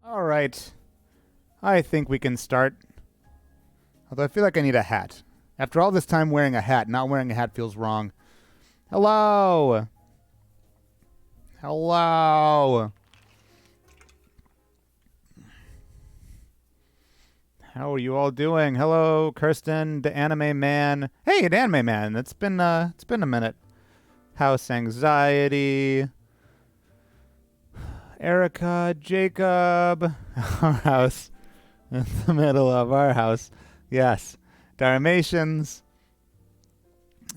All right. I think we can start. Although I feel like I need a hat. After all this time wearing a hat, not wearing a hat feels wrong. Hello. Hello. How are you all doing? Hello, Kirsten, the anime man. Hey, the anime man. It's been a minute. House anxiety. Erica, Jacob, our house, in the middle of our house. Yes, Dalmatians.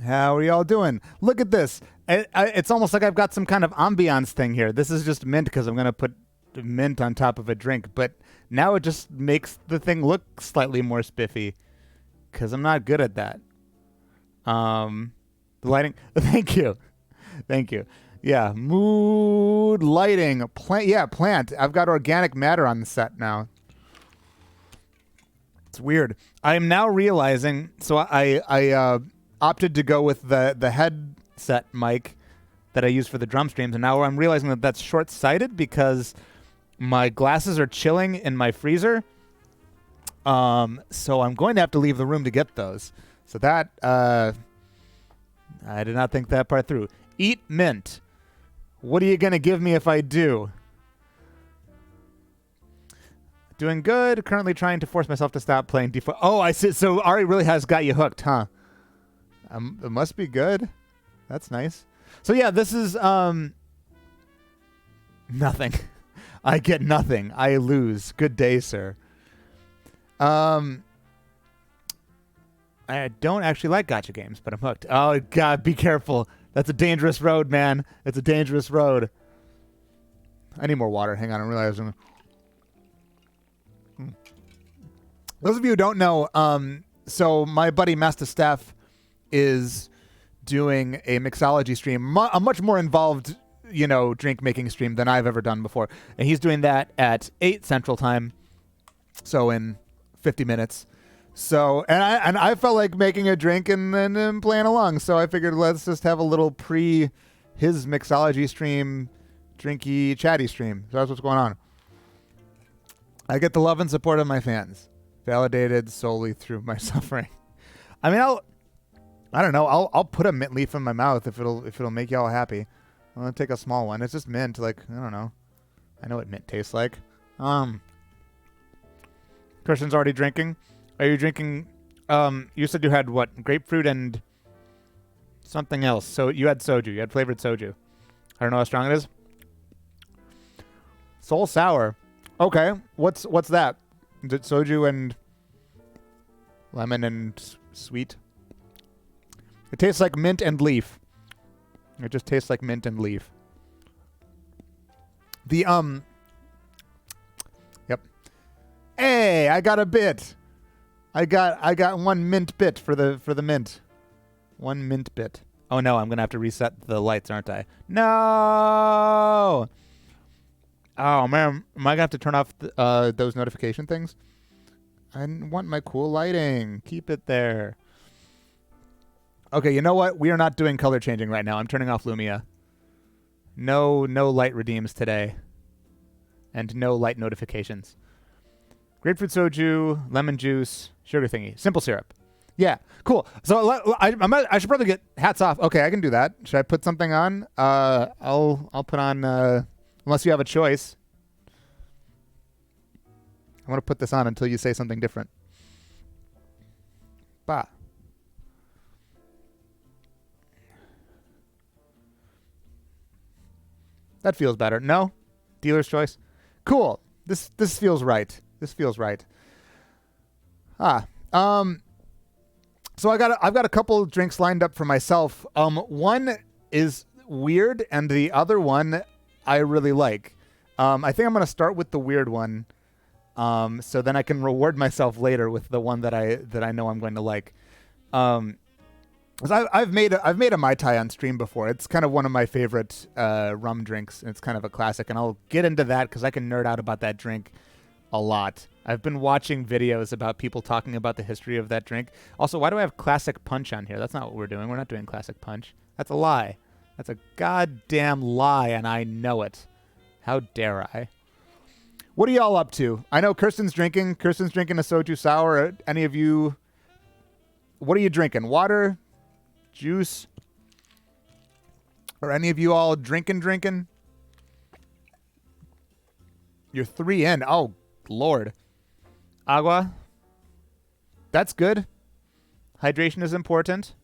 How are y'all doing? Look at this. It's almost like I've got some kind of ambiance thing here. This is just mint because I'm going to put mint on top of a drink. But now it just makes the thing look slightly more spiffy because I'm not good at that. The lighting. Thank you. Thank you. Yeah, mood lighting. Plant. Yeah, plant. I've got organic matter on the set now. It's weird. I am now realizing. So I opted to go with the headset mic that I use for the drum streams, and now I'm realizing that that's short-sighted because my glasses are chilling in my freezer. So I'm going to have to leave the room to get those. So that I did not think that part through. Eat mint. What are you going to give me if I do? Doing good. Currently trying to force myself to stop playing default. Oh, I see. So Ari really has got you hooked, huh? It must be good. That's nice. So yeah, this is nothing. I get nothing. I lose. Good day, sir. I don't actually like gacha games, but I'm hooked. Oh God, be careful. That's a dangerous road, man. It's a dangerous road. I need more water. Hang on, I'm realizing. Those of you who don't know, so my buddy Mastastef is doing a mixology stream, a much more involved, drink making stream than I've ever done before, and he's doing that at 8 Central Time, so in 50 minutes. So and I felt like making a drink and then playing along. So I figured let's just have a little his mixology stream, drinky chatty stream. So that's what's going on. I get the love and support of my fans, validated solely through my suffering. I mean, I don't know. I'll put a mint leaf in my mouth if it'll make y'all happy. I'm gonna take a small one. It's just mint. Like I don't know. I know what mint tastes like. Christian's already drinking. Are you drinking, you said you had what? Grapefruit and something else. So you had soju. You had flavored soju. I don't know how strong it is. Soul sour. Okay. What's that? Is it soju and lemon and sweet? It tastes like mint and leaf. It just tastes like mint and leaf. Yep. Hey, I got a bit. I got one mint bit for the mint. One mint bit. Oh no, I'm gonna have to reset the lights, aren't I? No. Oh man, am I gonna have to turn off those notification things? I want my cool lighting. Keep it there. Okay, you know what? We are not doing color changing right now. I'm turning off Lumia. No light redeems today. And no light notifications. Grapefruit soju, lemon juice, sugar thingy, simple syrup. Yeah, cool. So I should probably get hats off. Okay, I can do that. Should I put something on? I'll put on unless you have a choice. I want to put this on until you say something different. Bah. That feels better. No? Dealer's choice. Cool. This feels right. This feels right. So I've got a couple drinks lined up for myself. One is weird, and the other one I really like. I think I'm gonna start with the weird one, so then I can reward myself later with the one that I know I'm going to like. 'Cause I've made a Mai Tai on stream before. It's kind of one of my favorite rum drinks, and it's kind of a classic. And I'll get into that because I can nerd out about that drink a lot. I've been watching videos about people talking about the history of that drink. Also, why do I have Classic Punch on here? That's not what we're doing. We're not doing Classic Punch. That's a lie. That's a goddamn lie, and I know it. How dare I? What are y'all up to? I know Kirsten's drinking. Kirsten's drinking a soju sour. Any of you? What are you drinking? Water? Juice? Are any of you all drinking? You're 3 in. Oh, Lord. Agua? That's good. Hydration is important.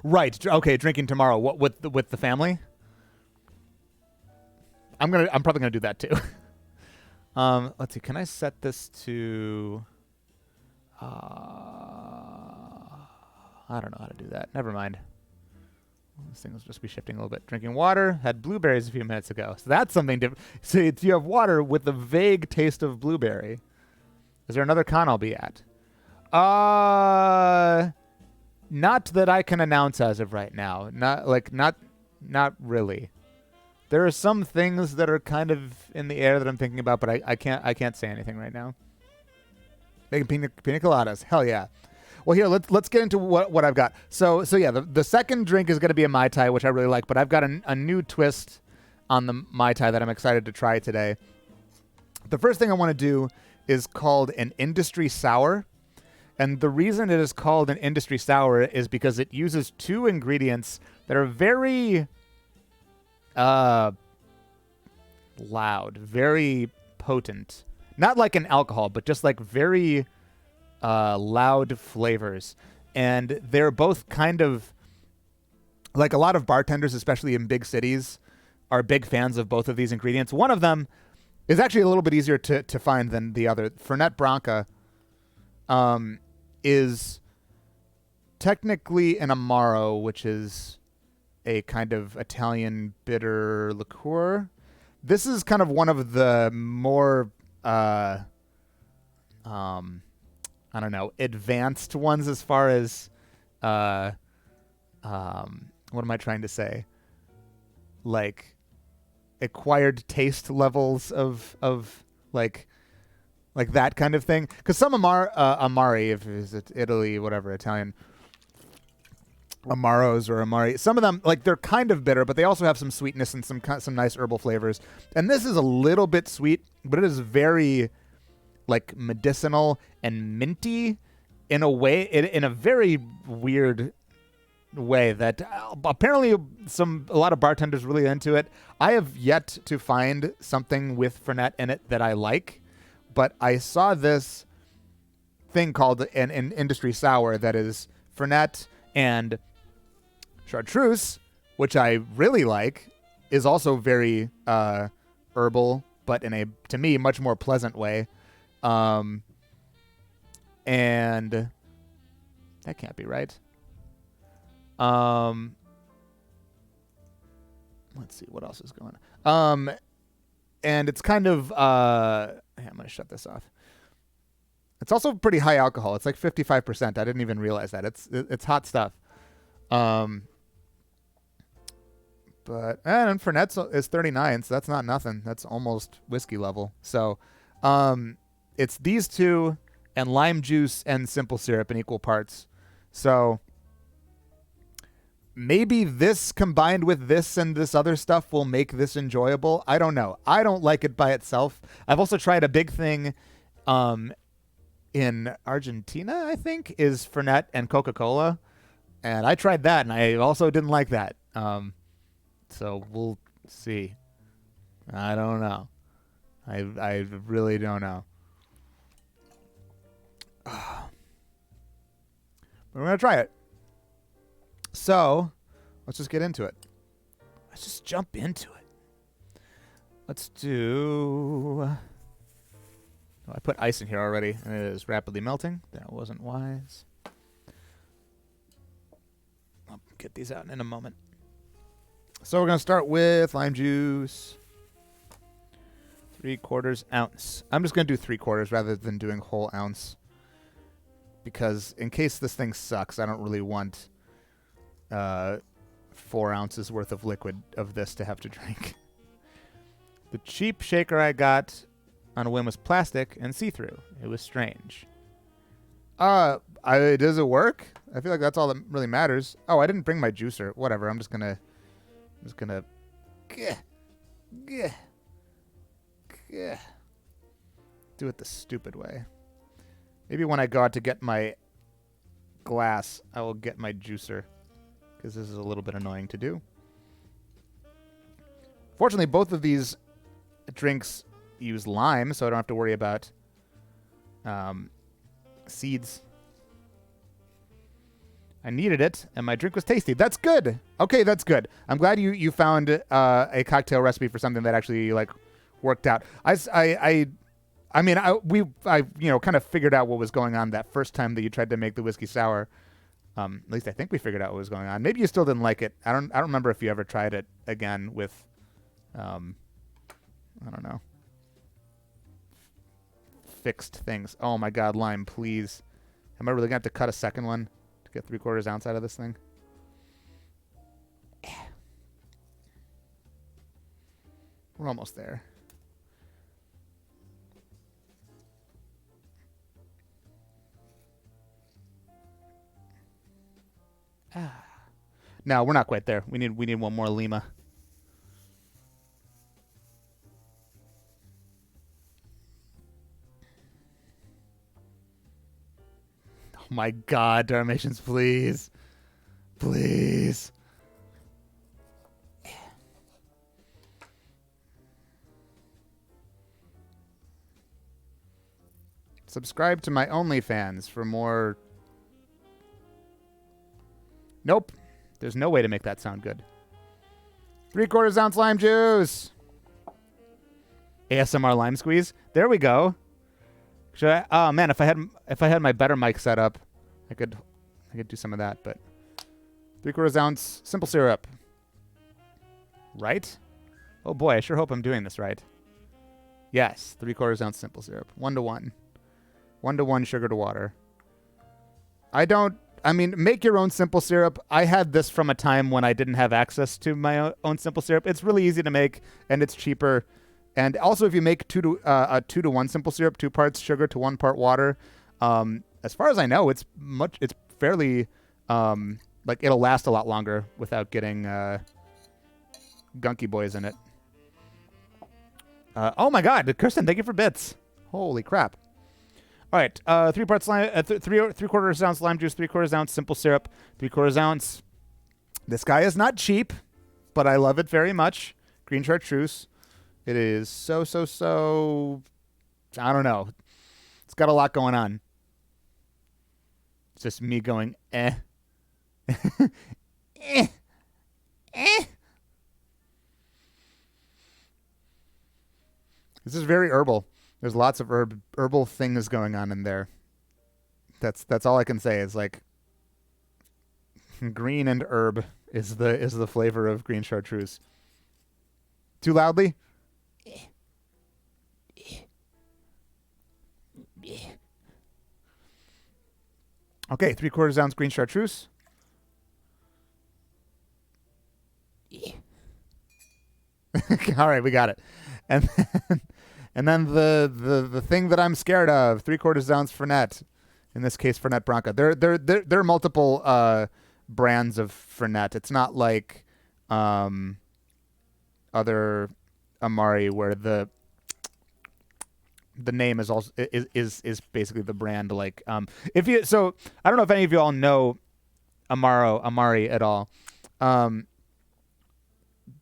Right. Okay, drinking tomorrow. What with the family? I'm probably gonna do that too. Let's see. Can I set this to? I don't know how to do that. Never mind. This thing will just be shifting a little bit. Drinking water. Had blueberries a few minutes ago. So that's something different. So you have water with the vague taste of blueberry. Is there another con I'll be at? Not that I can announce as of right now. Not really. There are some things that are kind of in the air that I'm thinking about, but I can't say anything right now. Making pina coladas. Hell yeah. Well, here, let's get into what I've got. So yeah, the second drink is going to be a Mai Tai, which I really like, but I've got a new twist on the Mai Tai that I'm excited to try today. The first thing I want to do is called an industry sour. And the reason it is called an industry sour is because it uses 2 ingredients that are very loud, very potent. Not like an alcohol, but just like very loud flavors. And they're both kind of like a lot of bartenders, especially in big cities, are big fans of both of these ingredients. One of them is actually a little bit easier to find than the other. Fernet Branca is technically an Amaro, which is a kind of Italian bitter liqueur. This is kind of one of the more I don't know, advanced ones as far as what am I trying to say? Like acquired taste levels of like that kind of thing. Because some Amari, if it's Italy, whatever, Italian Amaros or Amari, some of them, like, they're kind of bitter, but they also have some sweetness and some nice herbal flavors. And this is a little bit sweet, but it is very like medicinal and minty in a way, in a very weird way that apparently a lot of bartenders really into it. I have yet to find something with Fernet in it that I like, but I saw this thing called an industry sour that is Fernet and chartreuse, which I really like, is also very herbal, but in a, to me, much more pleasant way. And that can't be right. Let's see what else is going on. And it's kind of I'm gonna shut this off. It's also pretty high alcohol. It's like 55%. I didn't even realize that. It's hot stuff. But and Fernet is 39, so that's not nothing. That's almost whiskey level. So it's these two and lime juice and simple syrup in equal parts. So maybe this combined with this and this other stuff will make this enjoyable. I don't know. I don't like it by itself. I've also tried a big thing in Argentina, I think, is Fernet and Coca-Cola. And I tried that, and I also didn't like that. So we'll see. I don't know. I really don't know. But we're going to try it. So let's just get into it. Let's just jump into it. Let's do... Oh, I put ice in here already, and it is rapidly melting. That wasn't wise. I'll get these out in a moment. So we're going to start with lime juice. 3/4 ounce. I'm just going to do 3/4 rather than doing whole ounce. Because in case this thing sucks, I don't really want 4 ounces worth of liquid of this to have to drink. The cheap shaker I got on a whim was plastic and see-through. It was strange. Does it work? I feel like that's all that really matters. Oh, I didn't bring my juicer. Whatever. I'm just gonna. Gah. Gah. Do it the stupid way. Maybe when I go out to get my glass, I will get my juicer, because this is a little bit annoying to do. Fortunately, both of these drinks use lime, so I don't have to worry about seeds. I needed it, and my drink was tasty. That's good. Okay, that's good. I'm glad you found a cocktail recipe for something that actually like worked out. I mean, you know, kind of figured out what was going on that first time that you tried to make the whiskey sour. At least I think we figured out what was going on. Maybe you still didn't like it. I don't remember if you ever tried it again with, I don't know, fixed things. Oh my God, lime, please. Am I really gonna have to cut a second one to get 3/4 ounce out of this thing? We're almost there. No, we're not quite there. We need one more Lima. Oh my God, Dalmatians, please. Please. Subscribe to my OnlyFans for more. Nope. There's no way to make that sound good. 3/4 ounce lime juice. ASMR lime squeeze. There we go. Should I? Oh man, if I had my better mic set up, I could do some of that. But 3/4 ounce simple syrup. Right? Oh boy, I sure hope I'm doing this right. Yes, 3/4 ounce simple syrup. 1:1. 1:1 sugar to water. I mean, make your own simple syrup. I had this from a time when I didn't have access to my own simple syrup. It's really easy to make, and it's cheaper. And also, if you make a 2:1 simple syrup, 2 parts sugar to 1 part water, as far as I know, it's fairly like it'll last a lot longer without getting gunky boys in it. Oh my God, Kirsten, thank you for bits. Holy crap. All right, 3 parts lime, 3/4 ounce lime juice, 3/4 ounce simple syrup, 3/4 ounce. This guy is not cheap, but I love it very much. Green chartreuse. It is so. I don't know. It's got a lot going on. It's just me going eh. Eh. This is very herbal. There's lots of herbal things going on in there. That's all I can say. Is like green and herb is the flavor of green chartreuse. Too loudly? Okay, 3/4 ounce green chartreuse. All right, we got it. And then the thing that I'm scared of, 3/4 ounce Fernet. In this case, Fernet Branca. There are multiple brands of Fernet. It's not like other Amari where the name is also is basically the brand. Like so I don't know if any of you all know Amari at all.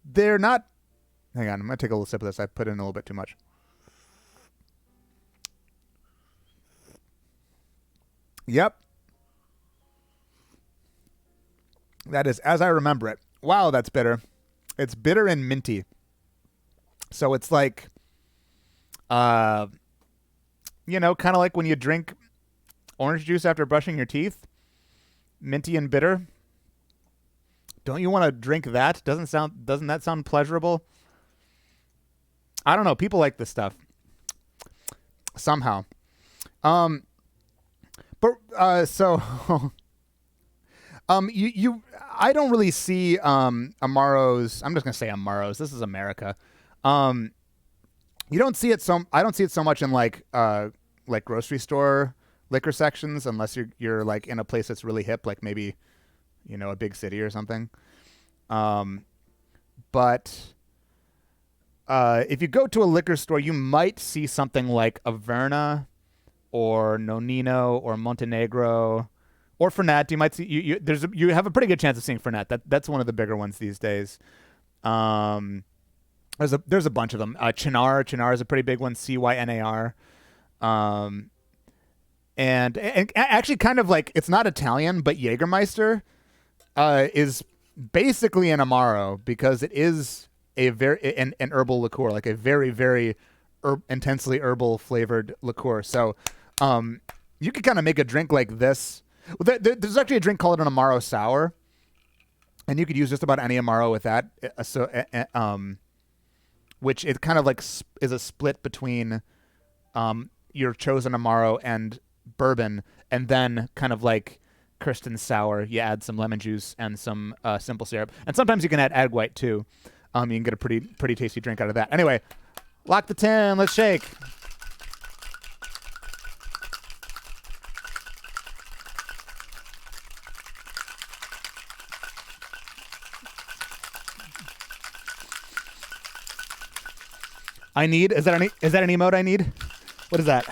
They're not. Hang on, I'm gonna take a little sip of this. I put in a little bit too much. Yep. That is as I remember it. Wow, that's bitter. It's bitter and minty. So it's like, kind of like when you drink orange juice after brushing your teeth. Minty and bitter. Don't you want to drink that? Doesn't that sound pleasurable? I don't know. People like this stuff. Somehow. So I don't really see Amaros. I'm just gonna say Amaros. This is America. You don't see it I don't see it so much in like grocery store liquor sections unless you're like in a place that's really hip, like maybe a big city or something. But if you go to a liquor store, you might see something like Averna or Nonino or Montenegro or Fernet. You might see you have a pretty good chance of seeing Fernet. That's one of the bigger ones these days. Um, there's a bunch of them. Chinar is a pretty big one. Cynar. Um, and actually, kind of like it's not Italian, but Jägermeister is basically an amaro because it is an herbal liqueur, like a very very intensely herbal flavored liqueur. So you could kind of make a drink like this. There's actually a drink called an amaro sour, and you could use just about any amaro with that. Which it kind of like is a split between your chosen amaro and bourbon, and then kind of like Kirsten sour, you add some lemon juice and some simple syrup, and sometimes you can add egg white too. You can get a pretty tasty drink out of that. Anyway, lock the tin. Let's shake. Is that an emote I need? What is that?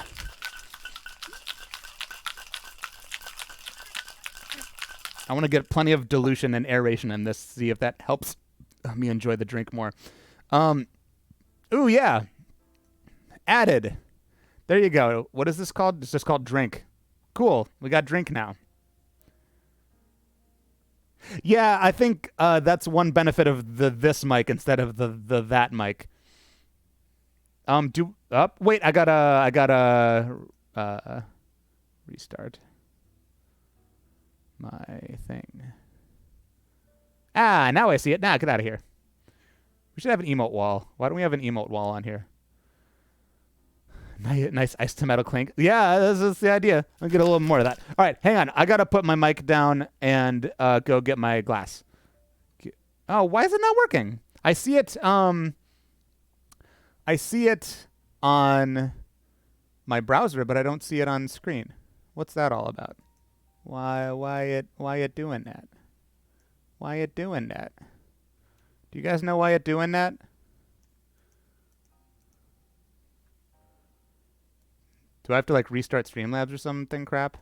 I want to get plenty of dilution and aeration in this, see if that helps me enjoy the drink more. Ooh, yeah. Added. There you go. What is this called? It's just called drink. Cool. We got drink now. Yeah, I think that's one benefit of this mic instead of the that mic. Wait, I gotta restart my thing. Now I see it. Get out of here. We should have an emote wall. Why don't we have an emote wall on here? Nice ice to metal clink. Yeah, that's the idea. I'll get a little more of that. All right, hang on. I gotta put my mic down and go get my glass. Oh, why is it not working? I see it. I see it on my browser, but I don't see it on screen. What's that all about? Why it doing that? Why it doing that? Do you guys know why it doing that? Do I have to like restart Streamlabs or something crap?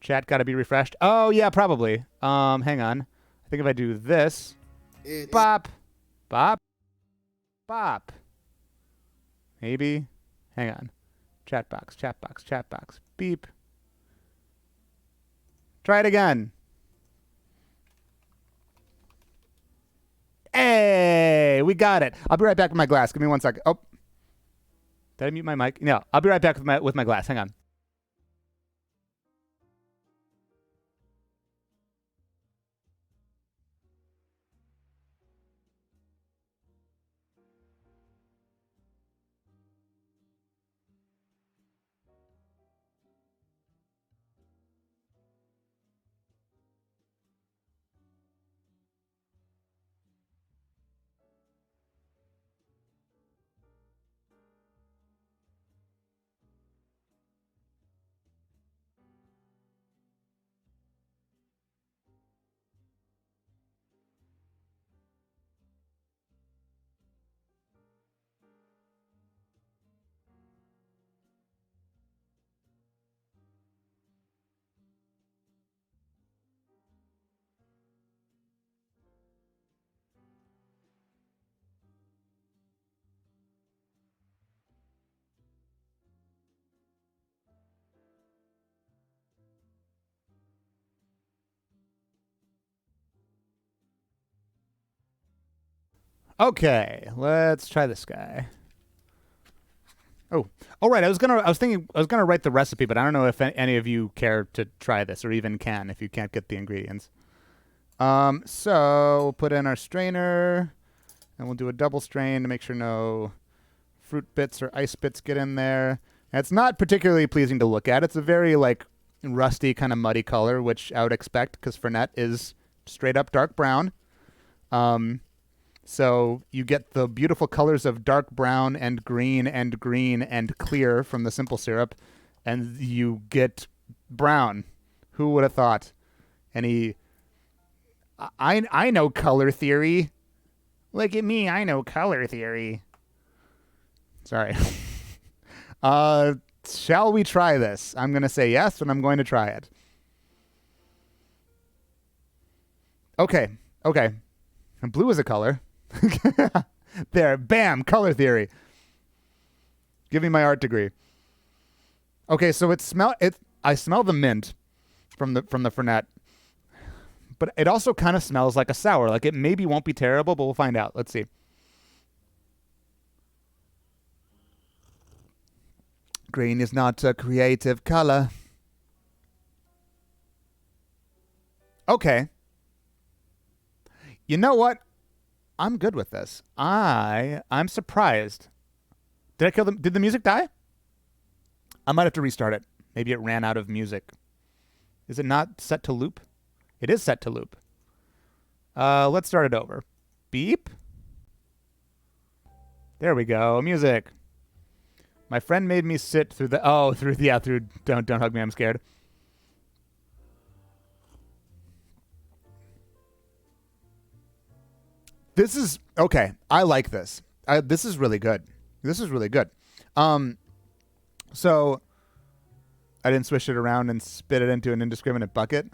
Chat got to be refreshed. Oh yeah, probably. Hang on. I think if I do this, bop, bop, bop. Maybe. Hang on. Chat box. Beep. Try it again. Hey, we got it. I'll be right back with my glass. Give me 1 second. Oh, did I mute my mic? No, I'll be right back with my glass. Hang on. Okay, let's try this guy. Oh, right. I was gonna write the recipe, but I don't know if any of you care to try this, or even can if you can't get the ingredients. So we'll put in our strainer, and we'll do a double strain to make sure no fruit bits or ice bits get in there. And it's not particularly pleasing to look at. It's a very like rusty kind of muddy color, which I would expect because Fernet is straight up dark brown. So you get the beautiful colors of dark brown and green and clear from the simple syrup, and you get brown. Who would have thought? I know color theory. Look at me, I know color theory. Sorry. Shall we try this? I'm going to say yes, and I'm going to try it. Okay. And blue is a color. There, bam, color theory. Give me my art degree. Okay, so I smell the mint from the Fernet. But it also kind of smells like a sour. Like it maybe won't be terrible, but we'll find out. Let's see. Green is not a creative color. Okay. You know what? I'm good with this. I'm surprised. Did I kill them? Did the music die? I might have to restart it. Maybe it ran out of music. Is it not set to loop? It is set to loop. Let's start it over. Beep. There we go. Music. My friend made me sit through don't hug me, I'm scared. This is okay. I like this. This is really good. So I didn't swish it around and spit it into an indiscriminate bucket.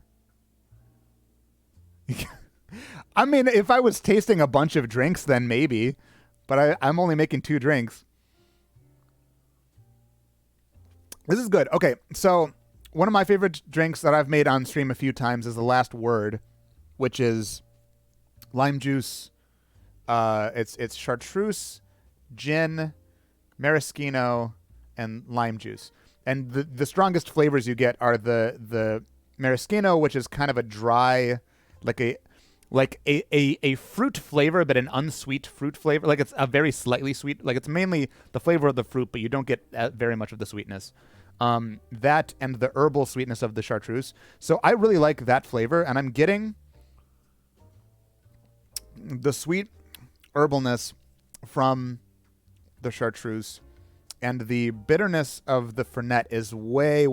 I mean, if I was tasting a bunch of drinks, then maybe. But I'm only making 2 drinks. This is good. Okay, so one of my favorite drinks that I've made on stream a few times is The Last Word, which is lime juice. It's chartreuse, gin, maraschino, and lime juice. And the strongest flavors you get are the maraschino, which is kind of a dry, like a fruit flavor, but an unsweet fruit flavor. Like it's a very slightly sweet. Like it's mainly the flavor of the fruit, but you don't get very much of the sweetness. That and the herbal sweetness of the chartreuse. So I really like that flavor, and I'm getting the sweet herbalness from the chartreuse, and the bitterness of the Fernet is way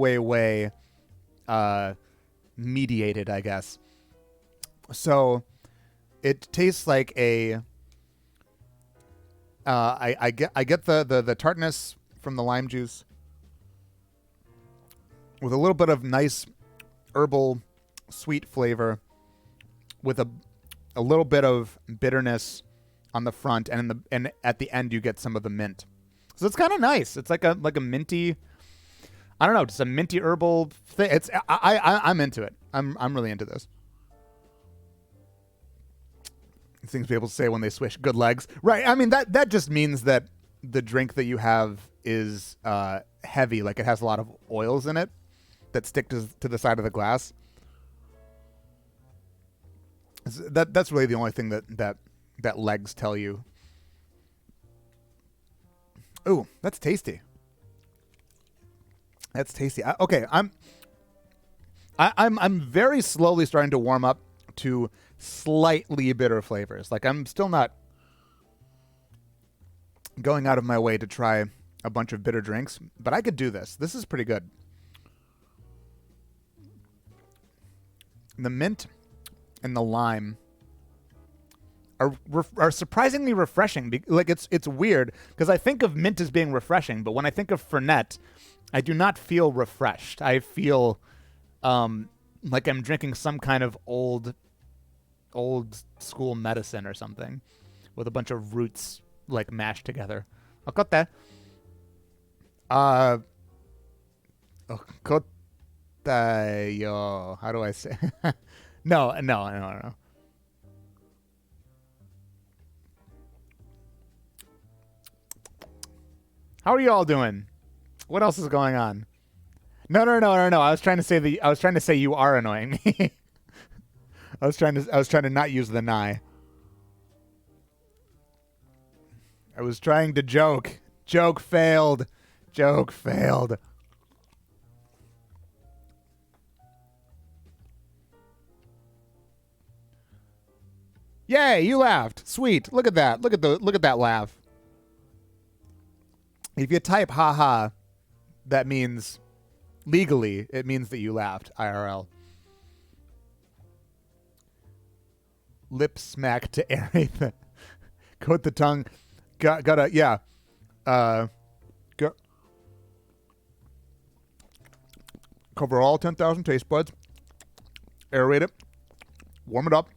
mediated, I guess. So it tastes like a I get the tartness from the lime juice with a little bit of nice herbal sweet flavor with a little bit of bitterness on the front, and at the end you get some of the mint. So it's kind of nice. It's like a minty, I don't know, just a minty herbal thing. It's I'm into it. I'm really into this. Things people say when they swish good legs. Right. I mean that just means that the drink that you have is heavy, like it has a lot of oils in it that stick to the side of the glass. That's really the only thing that legs tell you. Ooh, that's tasty. That's tasty. Okay, I'm very slowly starting to warm up to slightly bitter flavors. Like I'm still not going out of my way to try a bunch of bitter drinks, but I could do this. This is pretty good. The mint and the lime are surprisingly refreshing. Like it's weird because I think of mint as being refreshing, but when I think of Fernet, I do not feel refreshed. I feel like I'm drinking some kind of old school medicine or something with a bunch of roots like mashed together. Okote. Okotayo. How do I say? No. How are you all doing? What else is going on? No. I was trying to say you are annoying me. I was trying to not use the nigh. I was trying to joke. Joke failed. Yay, you laughed. Sweet. Look at that. Look at that laugh. If you type haha, that means legally it means that you laughed, IRL. Lip smack to Aretha. Coat the tongue. Gotta, yeah. Go, cover all 10,000 taste buds. Aerate it. Warm it up.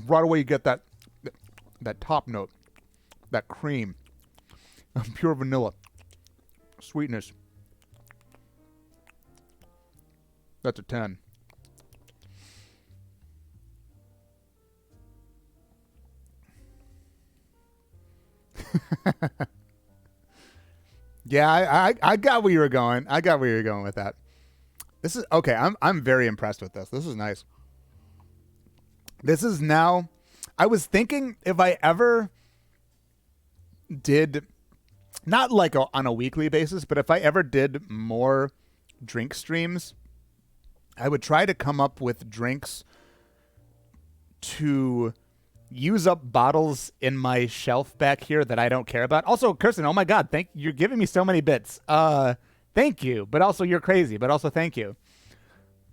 Right away you get that top note. That cream. Pure vanilla. Sweetness. That's a 10. Yeah, I got where you were going. I got where you were going with that. This is okay. I'm very impressed with this. This is nice. This is now. I was thinking if I ever did, not like on a weekly basis, but if I ever did more drink streams, I would try to come up with drinks to use up bottles in my shelf back here that I don't care about. Also, Kirsten, oh my God, you're giving me so many bits. Thank you, but also you're crazy, but also thank you.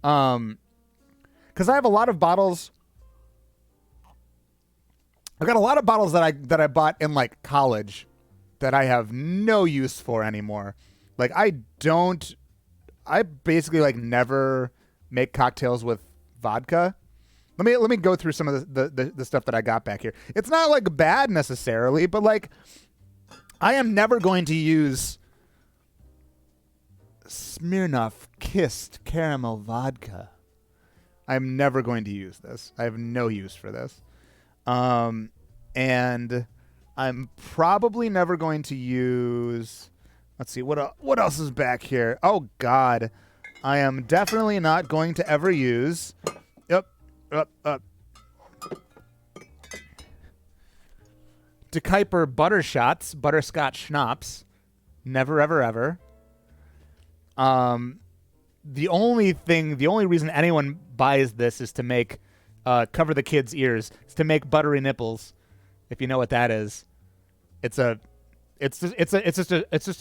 Because I have a lot of bottles. I've got a lot of bottles that I bought in like college that I have no use for anymore. Like I basically like never make cocktails with vodka. Let me go through some of the stuff that I got back here. It's not like bad necessarily, but like I am never going to use Smirnoff Kissed Caramel Vodka. I'm never going to use this. I have no use for this. And I'm probably never going to use, let's see, what else is back here? Oh God. I am definitely not going to ever use, De Kuyper butterscotch schnapps. Never, ever, ever. The only reason anyone buys this is to make, cover the kids' ears. It's to make buttery nipples, if you know what that is. It's just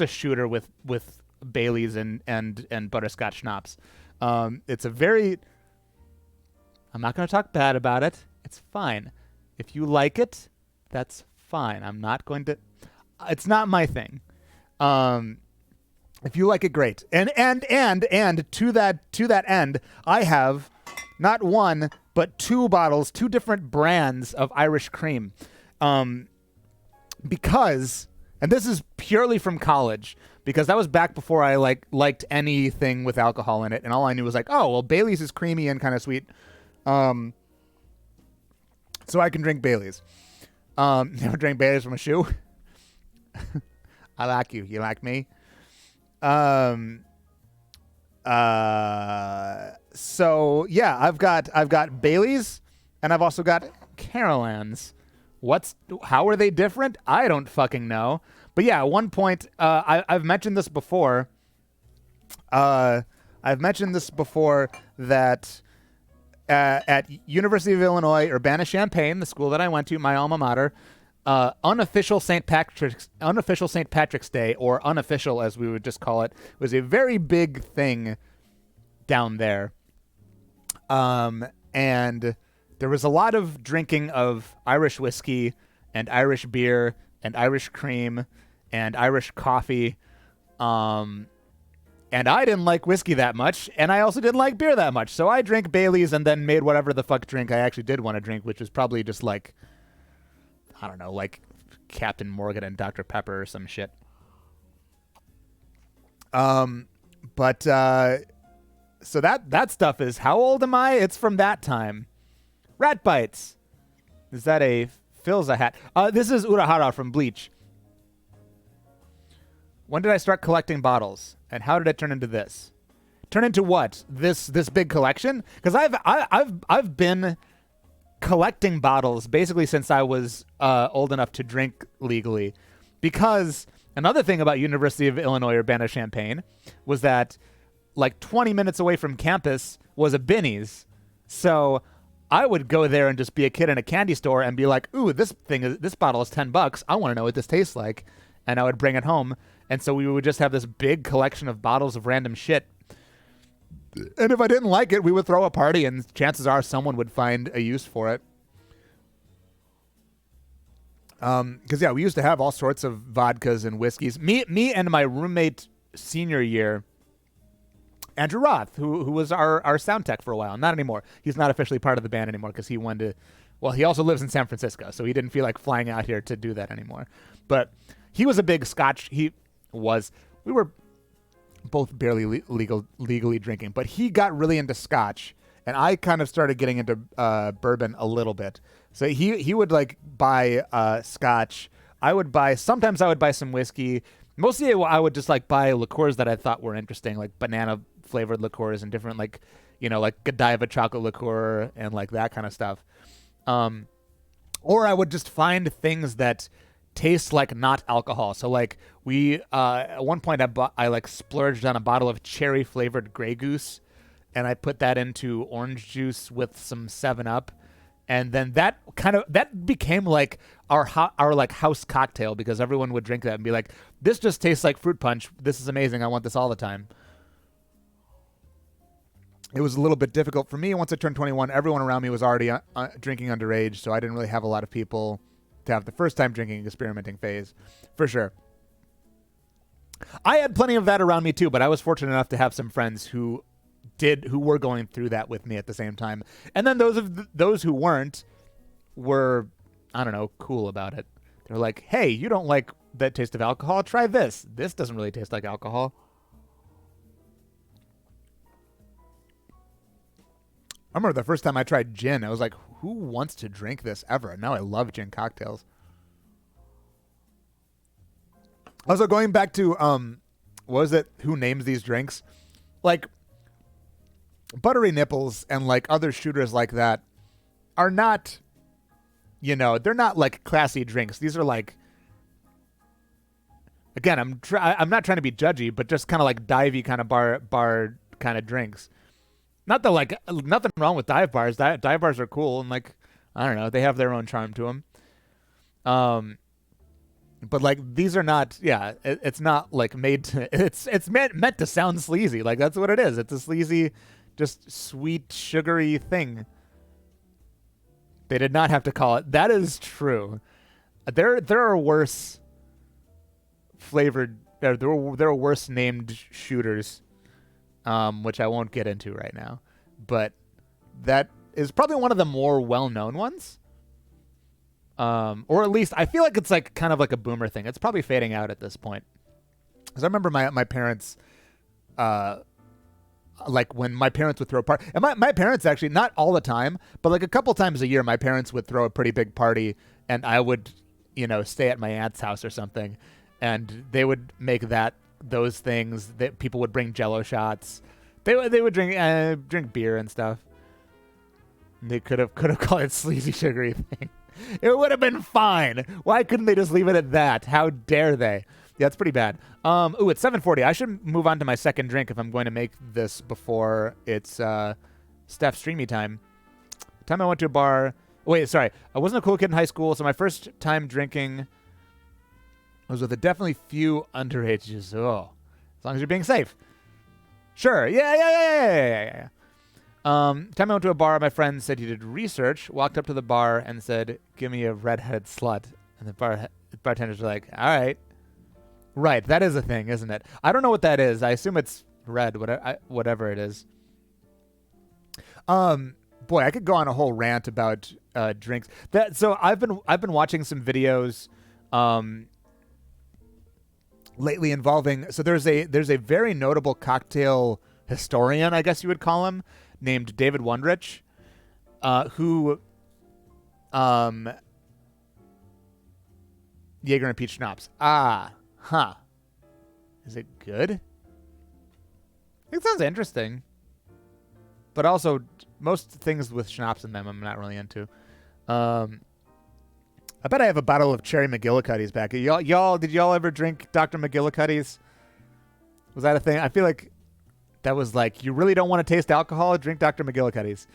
a shooter with Baileys and butterscotch schnapps. It's a very. I'm not going to talk bad about it. It's fine. If you like it, that's fine. I'm not going to. It's not my thing. If you like it, great. And to that end, I have not one but two bottles, two different brands of Irish cream. Because, and this is purely from college, because that was back before I liked anything with alcohol in it, and all I knew was like, oh, well, Bailey's is creamy and kind of sweet, so I can drink Bailey's. Never drank Bailey's from a shoe. I like you. You like me? So yeah, I've got Bailey's, and I've also got Carolans. How are they different? I don't fucking know. But yeah, at one point, I've mentioned this before. That at University of Illinois, Urbana-Champaign, the school that I went to, my alma mater, unofficial St. Patrick's Day, or unofficial as we would just call it, was a very big thing down there. And there was a lot of drinking of Irish whiskey and Irish beer and Irish cream and Irish coffee. And I didn't like whiskey that much, and I also didn't like beer that much. So I drank Bailey's and then made whatever the fuck drink I actually did want to drink, which was probably just like, I don't know, like Captain Morgan and Dr. Pepper or some shit. So that stuff is, how old am I? It's from that time. Rat bites. Is that a Phil's a hat? This is Urahara from Bleach. When did I start collecting bottles, and how did it turn into this? Turn into what? This big collection? Because I've been collecting bottles basically since I was old enough to drink legally. Because another thing about University of Illinois Urbana-Champaign was that like 20 minutes away from campus was a Binny's. So I would go there and just be a kid in a candy store and be like, ooh, this bottle is $10. I want to know what this tastes like. And I would bring it home. And so we would just have this big collection of bottles of random shit. And if I didn't like it, we would throw a party, and chances are someone would find a use for it. Because we used to have all sorts of vodkas and whiskeys. Me and my roommate senior year, Andrew Roth, who was our sound tech for a while. Not anymore. He's not officially part of the band anymore because he wanted to. Well, he also lives in San Francisco, so he didn't feel like flying out here to do that anymore. But he was a big Scotch. We were both barely legally drinking, but he got really into Scotch, and I kind of started getting into bourbon a little bit. So he would like buy Scotch. Sometimes I would buy some whiskey. Mostly I would just like buy liqueurs that I thought were interesting, like banana flavored liqueurs and different like Godiva chocolate liqueur and like that kind of stuff. Or I would just find things that taste like not alcohol. So like at one point I like splurged on a bottle of cherry flavored Grey Goose, and I put that into orange juice with some 7-Up. And then that became like our like house cocktail, because everyone would drink that and be like, this just tastes like fruit punch. This is amazing. I want this all the time. It was a little bit difficult for me. Once I turned 21, everyone around me was already drinking underage, so I didn't really have a lot of people to have the first time drinking experimenting phase, for sure. I had plenty of that around me too, but I was fortunate enough to have some friends who were going through that with me at the same time. And then those who weren't were, I don't know, cool about it. They're like, hey, you don't like that taste of alcohol? Try this. This doesn't really taste like alcohol. I remember the first time I tried gin, I was like, who wants to drink this ever? Now I love gin cocktails. Also, going back to, what was it? Who names these drinks? Like, Buttery Nipples and like other shooters like that are not, they're not like classy drinks. These are like, again, I'm not trying to be judgy, but just kind of like divey kind of bar kind of drinks. Not that like nothing wrong with dive bars. Dive bars are cool, and like, I don't know, they have their own charm to them. But like these are not. Yeah, it's not like made to. It's meant to sound sleazy. Like that's what it is. It's a sleazy, just sweet, sugary thing. They did not have to call it. That is true. There are worse flavored. There are worse named shooters, which I won't get into right now. But that is probably one of the more well-known ones. Or at least I feel like it's like kind of like a boomer thing. It's probably fading out at this point. Because I remember my parents, like when my parents would throw a party, and my parents actually, not all the time, but like a couple times a year, my parents would throw a pretty big party, and I would, stay at my aunt's house or something, and they would make those things that people would bring Jello shots. They would drink beer and stuff. They could have called it sleazy sugary thing. It would have been fine. Why couldn't they just leave it at that? How dare they? Yeah, it's pretty bad. It's 7:40. I should move on to my second drink if I'm going to make this before it's Steph streamy time. Time I went to a bar. Wait, sorry. I wasn't a cool kid in high school, so my first time drinking was with a definitely few underages. Oh, as long as you're being safe. Sure. Yeah. Time I went to a bar, my friend said he did research, walked up to the bar and said, give me a redheaded slut. And the bartenders were like, all right. Right, that is a thing, isn't it? I don't know what that is. I assume it's red, whatever it is. Boy, I could go on a whole rant about drinks. So I've been watching some videos lately involving. So there's a very notable cocktail historian, I guess you would call him, named David Wondrich, who Jaeger and peach schnapps. Is it good? It sounds interesting, but also most things with schnapps in them I'm not really into. I bet I have a bottle of cherry McGillicuddy's back. Did y'all ever drink Dr. McGillicuddy's? Was that a thing? I feel like that was like, you really don't want to taste alcohol? Drink Dr. McGillicuddy's.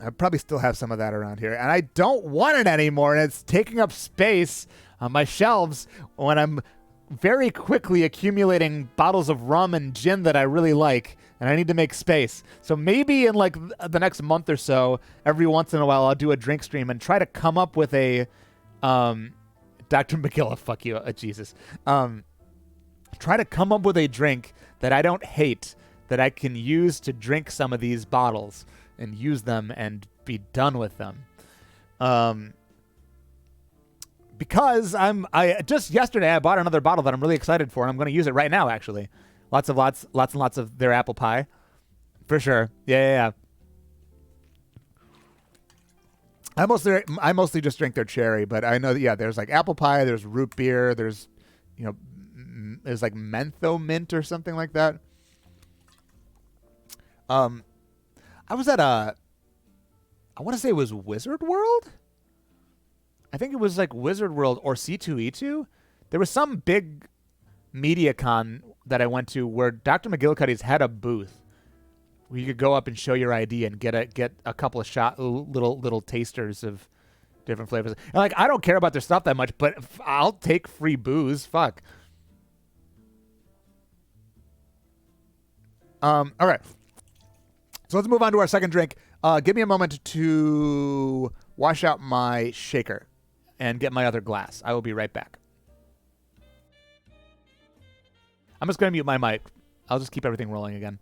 I probably still have some of that around here, and I don't want it anymore, and it's taking up space on my shelves when I'm very quickly accumulating bottles of rum and gin that I really like, and I need to make space. So maybe in like the next month or so, every once in a while, I'll do a drink stream and try to come up with a, Dr. McGilla, fuck you, Jesus. Try to come up with a drink that I don't hate, that I can use to drink some of these bottles and use them and be done with them. Because I just yesterday I bought another bottle that I'm really excited for, and I'm going to use it right now. Actually, lots and lots of their apple pie, for sure. Yeah. I mostly just drink their cherry, but I know that there's like apple pie, there's root beer, there's there's like mentho mint or something like that. I was at I want to say it was Wizard World. I think it was like Wizard World or C2E2. There was some big media con that I went to where Dr. McGillicuddy's had a booth where you could go up and show your ID and get a couple of little tasters of different flavors. And like, I don't care about their stuff that much, but I'll take free booze. Fuck. All right. So let's move on to our second drink. Give me a moment to wash out my shaker and get my other glass. I will be right back. I'm just going to mute my mic. I'll just keep everything rolling again.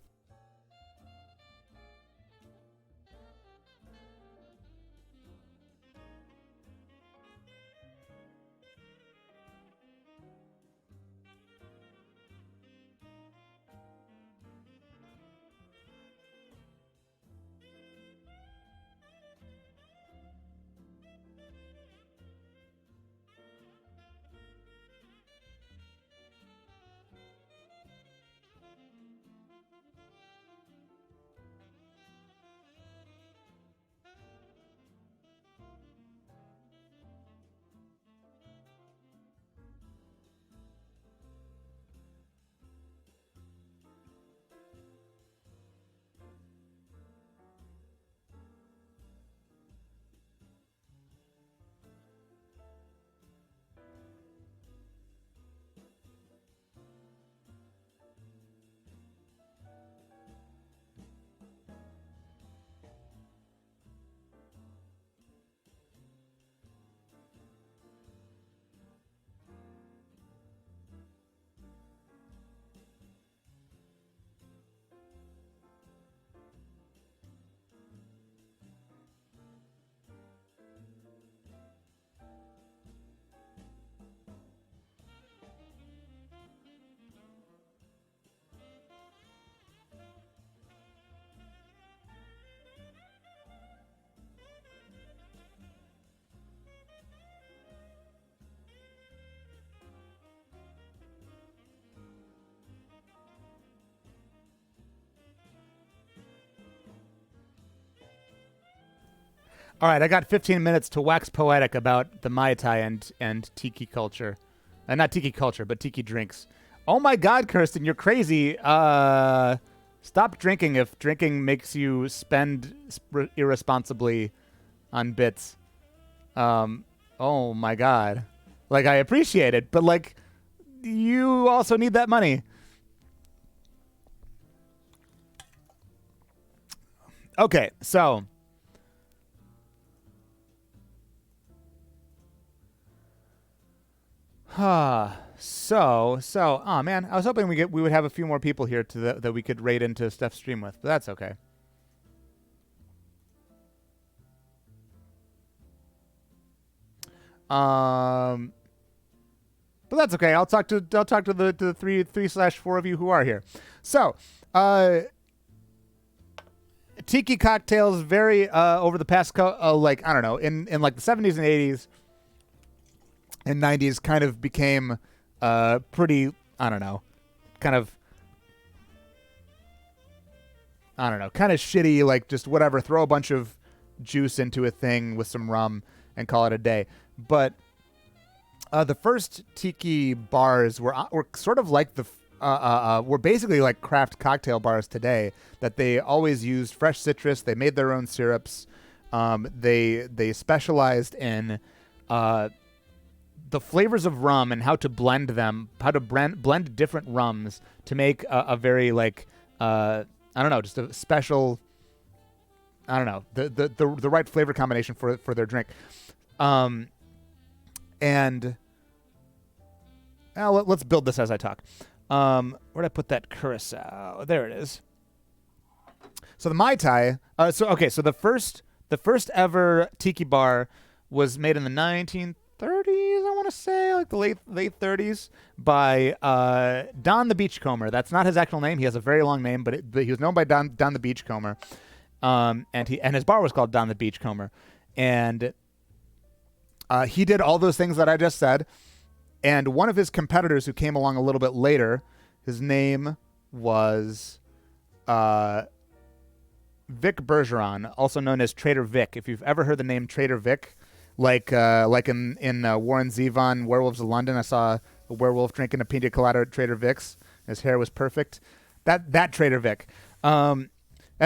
All right, I got 15 minutes to wax poetic about the Mai Tai and tiki culture. Not tiki culture, but tiki drinks. Oh my God, Kirsten, you're crazy. Stop drinking if drinking makes you spend irresponsibly on bits. Oh my God. Like, I appreciate it, but like, you also need that money. Okay, so... oh man, I was hoping we would have a few more people here that we could raid into Steph's stream with, but that's okay. But that's okay. I'll talk to the 3/4 of you who are here. So, tiki cocktails very over the past like I don't know in like the 70s and 80s. And 90s kind of became pretty, kind of shitty, like just whatever, throw a bunch of juice into a thing with some rum and call it a day. But the first tiki bars were sort of like were basically like craft cocktail bars today, that they always used fresh citrus. They made their own syrups. They specialized in the flavors of rum and how to blend them, how to blend different rums to make a very like I don't know, just a special, I don't know, the right flavor combination for their drink. And let's build this as I talk. Where'd I put that curacao? There it is. So the Mai Tai. So the first ever tiki bar was made in the 1930s. I want to say, like the late 30s, by Don the Beachcomber. That's not his actual name. He has a very long name, but he was known by Don the Beachcomber. And his bar was called Don the Beachcomber, and he did all those things that I just said. And one of his competitors who came along a little bit later, his name was Vic Bergeron, also known as Trader Vic. If you've ever heard the name Trader Vic, like in Warren Zevon, Werewolves of London, I saw a werewolf drinking a pina colada at Trader Vic's. His hair was perfect. That Trader Vic. And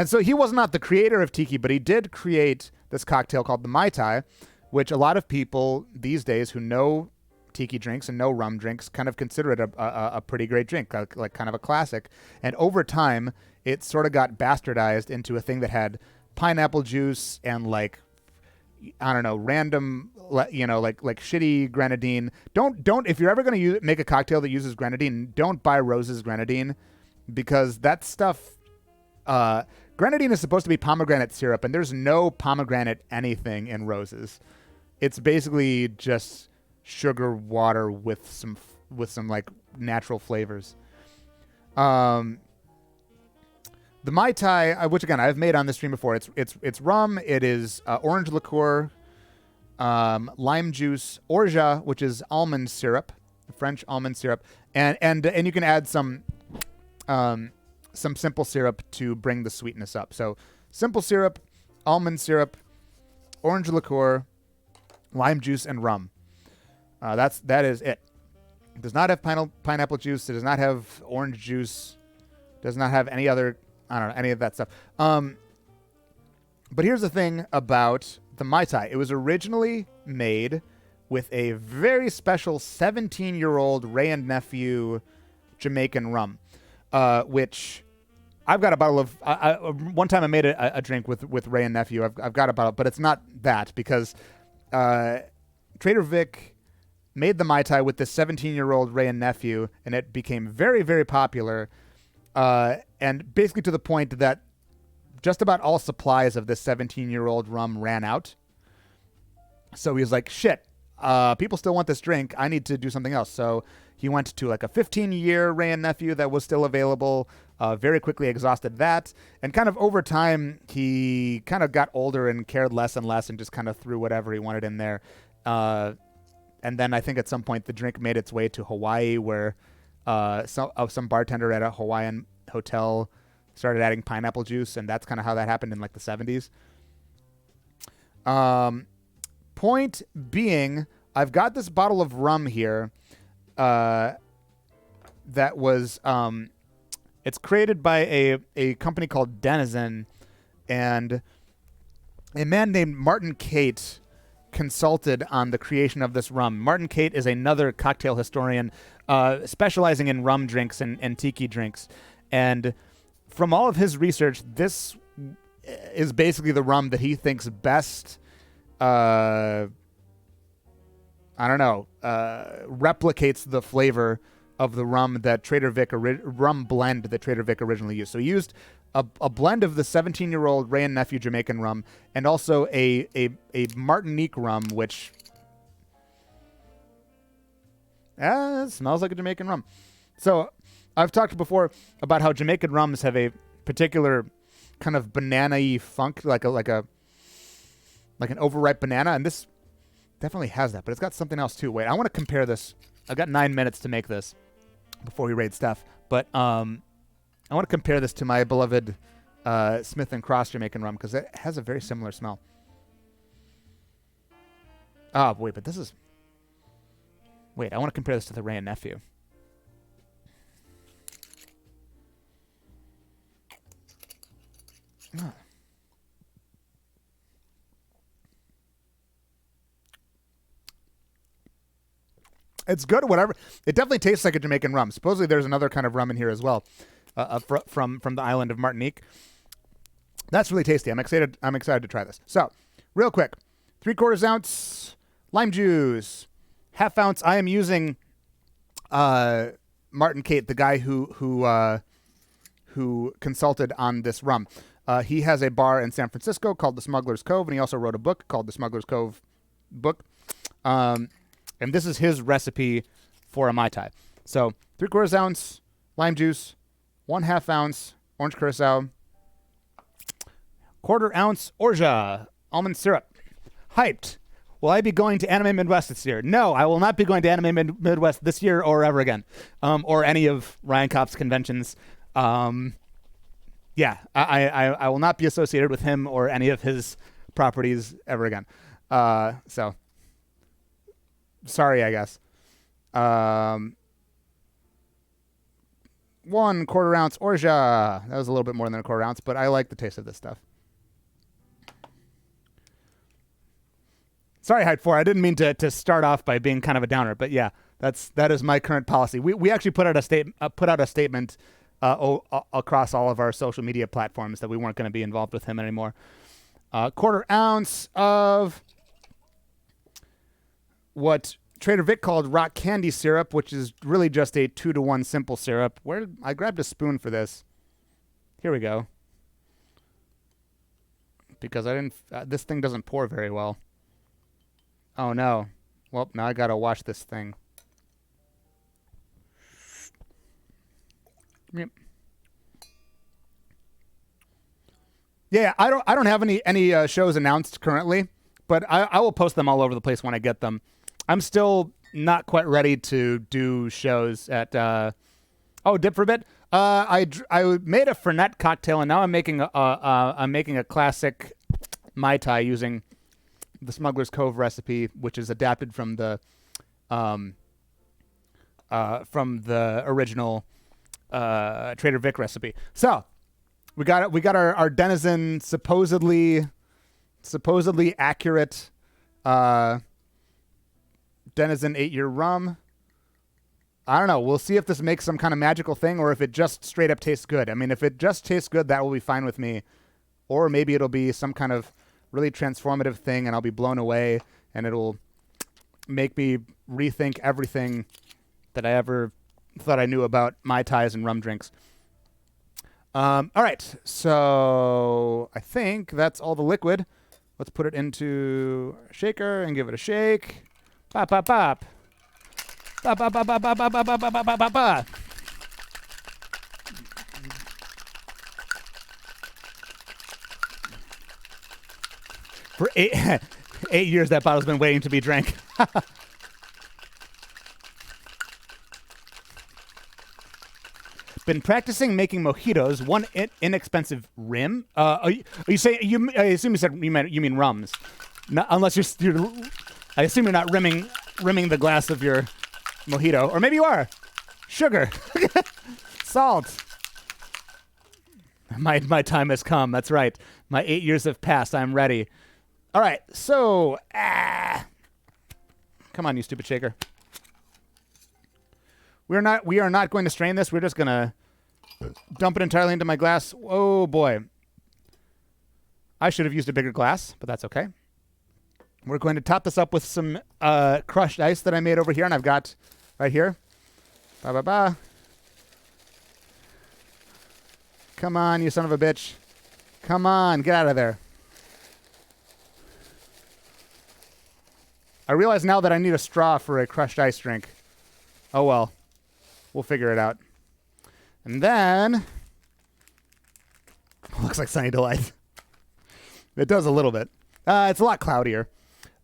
so he was not the creator of tiki, but he did create this cocktail called the Mai Tai, which a lot of people these days who know tiki drinks and no rum drinks kind of consider it a pretty great drink, like kind of a classic. And over time, it sort of got bastardized into a thing that had pineapple juice and like, I don't know, random, like shitty grenadine. Don't if you're ever going to make a cocktail that uses grenadine, don't buy Rose's grenadine, because that stuff, grenadine is supposed to be pomegranate syrup, and there's no pomegranate anything in Rose's. It's basically just sugar water with some like natural flavors. The Mai Tai, which again I've made on this stream before, it's rum. It is orange liqueur, lime juice, orgeat, which is almond syrup, French almond syrup, and you can add some simple syrup to bring the sweetness up. So simple syrup, almond syrup, orange liqueur, lime juice, and rum. That is it. It does not have pineapple juice. It does not have orange juice. Does not have any other, I don't know, any of that stuff. But here's the thing about the Mai Tai. It was originally made with a very special 17-year-old Ray and Nephew Jamaican rum, which I've got a bottle of. One time I made a drink with Ray and Nephew. I've got a bottle, but it's not that, because Trader Vic made the Mai Tai with this 17-year-old Ray and Nephew, and it became very, very popular, and basically to the point that just about all supplies of this 17-year-old rum ran out. So he was like, shit, people still want this drink. I need to do something else. So he went to like a 15-year Ray and Nephew that was still available, very quickly exhausted that, and kind of over time, he kind of got older and cared less and less and just kind of threw whatever he wanted in there. And then I think at some point the drink made its way to Hawaii, where some bartender at a Hawaiian hotel started adding pineapple juice, and that's kind of how that happened in like the 70s. Point being, I've got this bottle of rum here that was it's created by a company called Denizen, and a man named Martin Cate consulted on the creation of this rum. Martin Cate is another cocktail historian specializing in rum drinks and tiki drinks. And from all of his research, this is basically the rum that he thinks best, replicates the flavor of the rum that Trader Vic, rum blend that Trader Vic originally used. So he used a blend of the 17-year-old Ray and Nephew Jamaican rum, and also a Martinique rum, which smells like a Jamaican rum. So I've talked before about how Jamaican rums have a particular kind of banana-y funk, like an overripe banana, and this definitely has that, but it's got something else too. Wait, I want to compare this. I've got 9 minutes to make this before we raid stuff, but I want to compare this to my beloved Smith & Cross Jamaican rum, because it has a very similar smell. Oh, wait, but this is... Wait, I want to compare this to the Ray and Nephew. Oh. It's good, whatever. It definitely tastes like a Jamaican rum. Supposedly there's another kind of rum in here as well. from the island of Martinique. That's really tasty. I'm excited to try this. So, real quick, 3/4 ounce lime juice, 1/2 ounce. I am using Martin Kate, the guy who consulted on this rum. He has a bar in San Francisco called the Smuggler's Cove, and he also wrote a book called the Smuggler's Cove book. And this is his recipe for a Mai Tai. So 3/4 ounce lime juice, 1/2 ounce orange curacao, 1/4 ounce orgeat almond syrup. Hyped. Will I be going to Anime Midwest this year? No, I will not be going to Anime Midwest this year or ever again, or any of Ryan Kopp's conventions. Yeah, I will not be associated with him or any of his properties ever again. So, sorry, I guess. 1/4 ounce orgeat. That was a little bit more than 1/4 ounce, but I like the taste of this stuff. Sorry, Hyde 4. I didn't mean to start off by being kind of a downer, but yeah, that is my current policy. We actually put out a statement across all of our social media platforms that we weren't going to be involved with him anymore. 1/4 ounce of what Trader Vic called rock candy syrup, which is really just a 2-to-1 simple syrup. Where I grabbed a spoon for this. Here we go. Because I didn't. This thing doesn't pour very well. Oh no. Well, now I gotta wash this thing. Yep. Yeah, I don't have any shows announced currently, but I will post them all over the place when I get them. I'm still not quite ready to do shows at Dip for a bit. I made a Fernet cocktail, and now I'm making a classic Mai Tai using the Smuggler's Cove recipe, which is adapted from the original Trader Vic recipe. So we got our Denizen supposedly accurate Denizen 8-year rum. I don't know. We'll see if this makes some kind of magical thing or if it just straight up tastes good. I mean, if it just tastes good, that will be fine with me. Or maybe it'll be some kind of really transformative thing and I'll be blown away and it'll make me rethink everything that I ever thought I knew about Mai Tais and rum drinks. All right. So I think that's all the liquid. Let's put it into a shaker and give it a shake. Bop, bop, bop. Bop, bop, bop, bop, bop, bop, bop, bop, bop, bop, bop. For 8 years, that bottle's been waiting to be drank. Been practicing making mojitos. One inexpensive rim. I assume you said you mean rums. Not, unless you're. I assume you're not rimming the glass of your mojito, or maybe you are. Sugar, salt. My time has come. That's right. My 8 years have passed. I'm ready. All right. So, come on, you stupid shaker. We are not going to strain this. We're just going to dump it entirely into my glass. Oh, boy. I should have used a bigger glass, but that's okay. We're going to top this up with some crushed ice that I made over here, and I've got right here. Ba, ba, ba. Come on, you son of a bitch. Come on, get out of there. I realize now that I need a straw for a crushed ice drink. Oh, well. We'll figure it out. And then, looks like Sunny Delight. It does a little bit. It's a lot cloudier.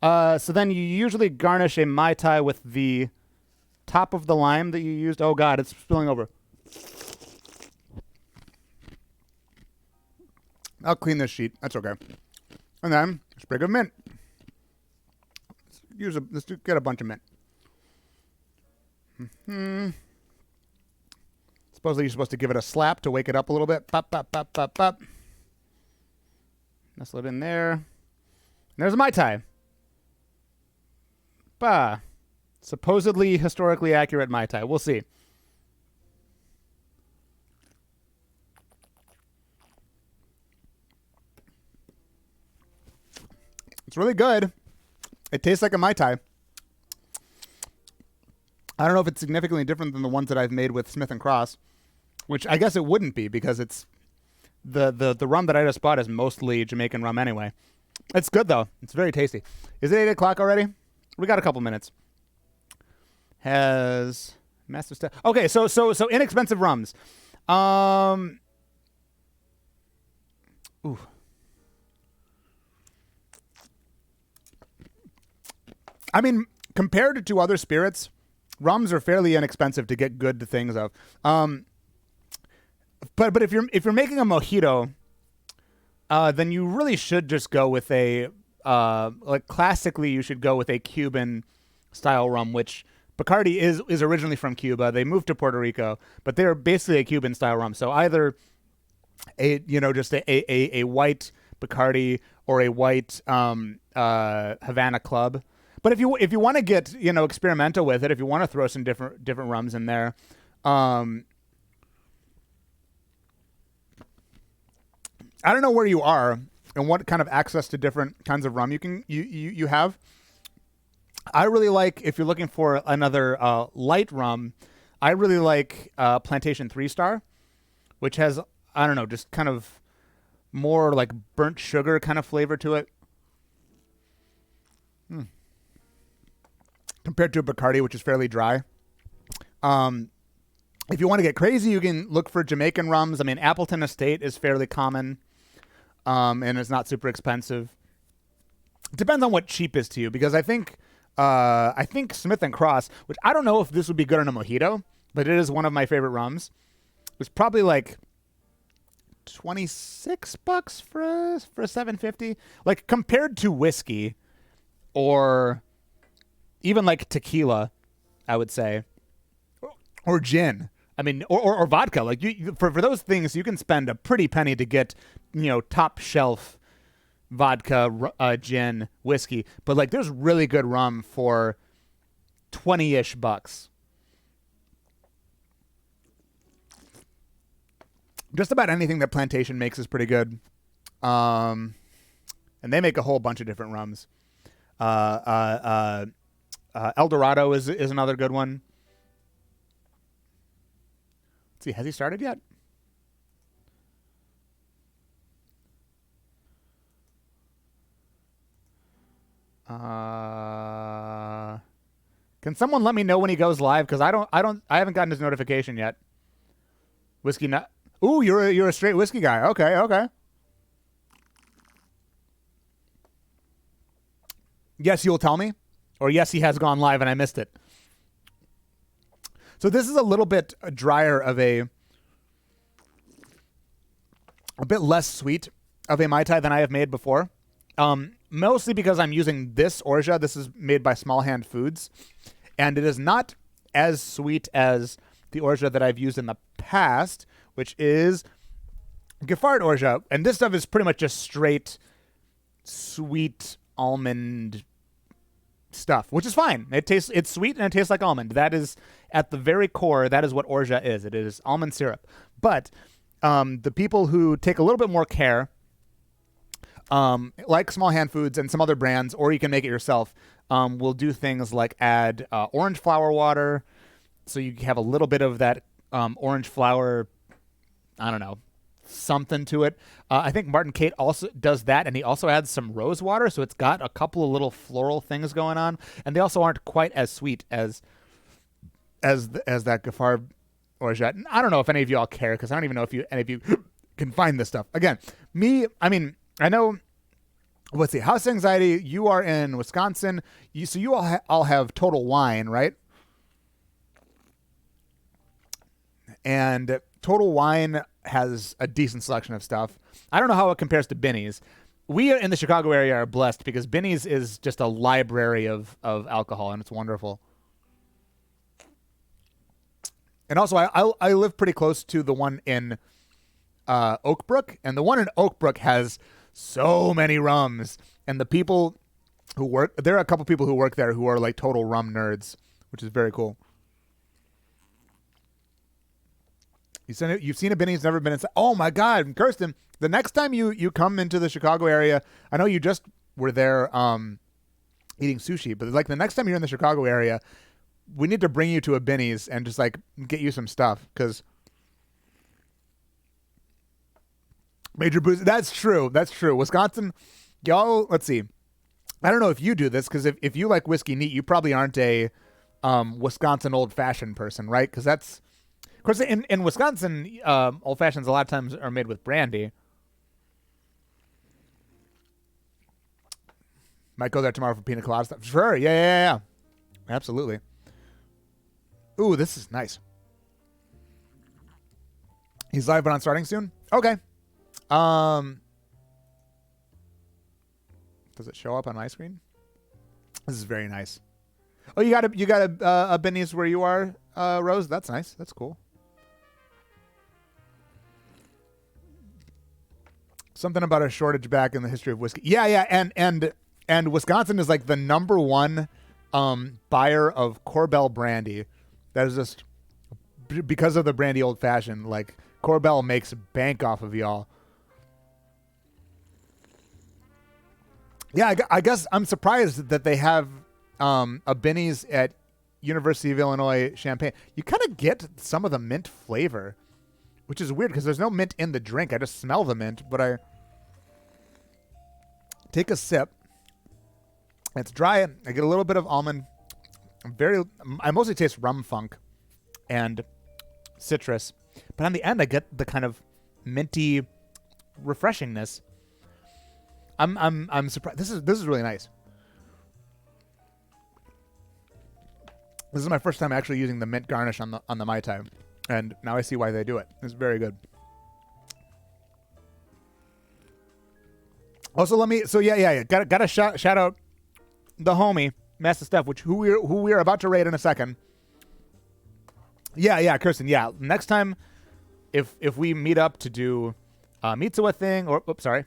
So then you usually garnish a Mai Tai with the top of the lime that you used. Oh, God, it's spilling over. I'll clean this sheet. That's okay. And then, a sprig of mint. Let's get a bunch of mint. Supposedly you're supposed to give it a slap to wake it up a little bit. Pop, pop, pop, pop, pop. Nestle it in there. And there's a Mai Tai. Bah. Supposedly historically accurate Mai Tai. We'll see. It's really good. It tastes like a Mai Tai. I don't know if it's significantly different than the ones that I've made with Smith and Cross, which I guess it wouldn't be because it's the rum that I just bought is mostly Jamaican rum anyway. It's good though. It's very tasty. Is it 8 o'clock already? We got a couple minutes. Has Mastastef. Okay, so inexpensive rums. Ooh. I mean, compared to other spirits, rums are fairly inexpensive to get good things of. But if you're making a mojito, then you really should just go with a like classically you should go with a Cuban style rum, which Bacardi is originally from Cuba. They moved to Puerto Rico, but they're basically a Cuban style rum. So either just a white Bacardi or a white Havana Club. But if you want to get experimental with it, if you want to throw some different rums in there, I don't know where you are and what kind of access to different kinds of rum you have. I really like, if you're looking for another light rum, I really like Plantation 3 Star, which has, I don't know, just kind of more like burnt sugar kind of flavor to it. Compared to a Bacardi, which is fairly dry. If you want to get crazy, you can look for Jamaican rums. I mean, Appleton Estate is fairly common, and it's not super expensive. It depends on what cheap is to you, because I think Smith and Cross, which I don't know if this would be good on a mojito, but it is one of my favorite rums. It was probably like $26 for a 750. Like compared to whiskey, or even like tequila, I would say, or gin. I mean, or vodka. Like for those things, you can spend a pretty penny to get, top shelf vodka, gin, whiskey. But like, there's really good rum for $20-ish bucks. Just about anything that Plantation makes is pretty good. And they make a whole bunch of different rums. El Dorado is another good one. Let's see, has he started yet? Can someone let me know when he goes live? Because I haven't gotten his notification yet. Whiskey nut. Ooh, you're a straight whiskey guy. Okay. Yes, you'll tell me. Or yes, he has gone live and I missed it. So this is a little bit drier of a bit less sweet of a Mai Tai than I have made before. Mostly because I'm using this Orgeat. This is made by Small Hand Foods. And it is not as sweet as the Orgeat that I've used in the past, which is Giffard Orgeat. And this stuff is pretty much just straight sweet almond stuff, which is fine. It's sweet and it tastes like almond. That is, at the very core, that is what Orgeat is. It is almond syrup. But the people who take a little bit more care, like Small Hand Foods and some other brands, or you can make it yourself, will do things like add orange flower water, so you have a little bit of that orange flower, I don't know, something to it. I think Martin Cate also does that, and he also adds some rose water, so it's got a couple of little floral things going on, and they also aren't quite as sweet as that Giffard Orgeat. And I don't know if any of you all care, because I don't even know if any of you can find this stuff. Again, I know. Let's see. House Anxiety. You are in Wisconsin. So you all have Total Wine, right? And Total Wine has a decent selection of stuff. I don't know how it compares to Binny's. We in the Chicago area are blessed because Binny's is just a library of alcohol, and it's wonderful. And also, I live pretty close to the one in Oak Brook, and the one in Oak Brook has so many rums. And the people who work there are a couple people who work there who are like total rum nerds, which is very cool. You've seen a Binny's, never been inside. Oh my God, Kirsten! The next time you come into the Chicago area, I know you just we're there eating sushi. But like the next time you're in the Chicago area, we need to bring you to a Binny's and just like get you some stuff because major booze. That's true. That's true. Wisconsin, y'all. Let's see. I don't know if you do this because if you like whiskey neat, you probably aren't a Wisconsin old fashioned person, right? Because that's, of course, in Wisconsin, old fashions a lot of times are made with brandy. Might go there tomorrow for pina colada stuff. Sure. Yeah. Absolutely. Ooh, this is nice. He's live but on starting soon? Okay. Does it show up on my screen? This is very nice. Oh, you got a Benny's where you are, Rose? That's nice. That's cool. Something about a shortage back in the history of whiskey. Yeah, and Wisconsin is like the number one buyer of Korbel brandy. That is just because of the brandy old fashioned. Like Korbel makes bank off of y'all. Yeah, I guess I'm surprised that they have a Binny's at University of Illinois Champaign. You kind of get some of the mint flavor, which is weird because there's no mint in the drink. I just smell the mint, but I take a sip. It's dry. I get a little bit of almond. I mostly taste rum funk and citrus, but on the end I get the kind of minty refreshingness. I'm surprised. This is really nice. This is my first time actually using the mint garnish on the Mai Tai, and now I see why they do it. It's very good. Also, Gotta shout out the homie Mastastef, who we are about to raid in a second. Yeah, Kirsten. Yeah, next time, if we meet up to do a Mitsuwa thing, or oops, sorry.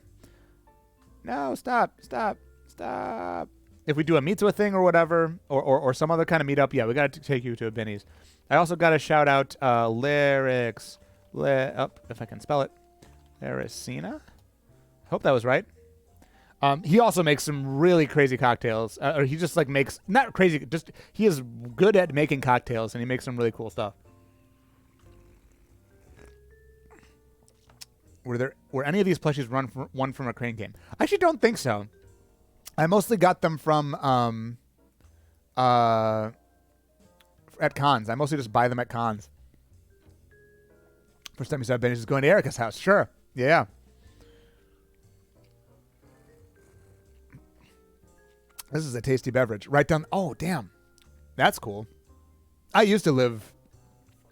No, stop. If we do a Mitsuwa thing or whatever, or some other kind of meetup, yeah, we got to take you to a Binny's. I also got to shout out Lyrics. If I can spell it. Laricina? Hope that was right. He also makes some really crazy cocktails. Or he just like makes, not crazy, just he is good at making cocktails and he makes some really cool stuff. Were any of these plushies won from a crane game? I actually don't think so. I mostly got them from at cons. I mostly just buy them at cons. First time you saw Benny's is going to Erica's house. Sure. Yeah. This is a tasty beverage. Right down. Oh, damn. That's cool. I used to live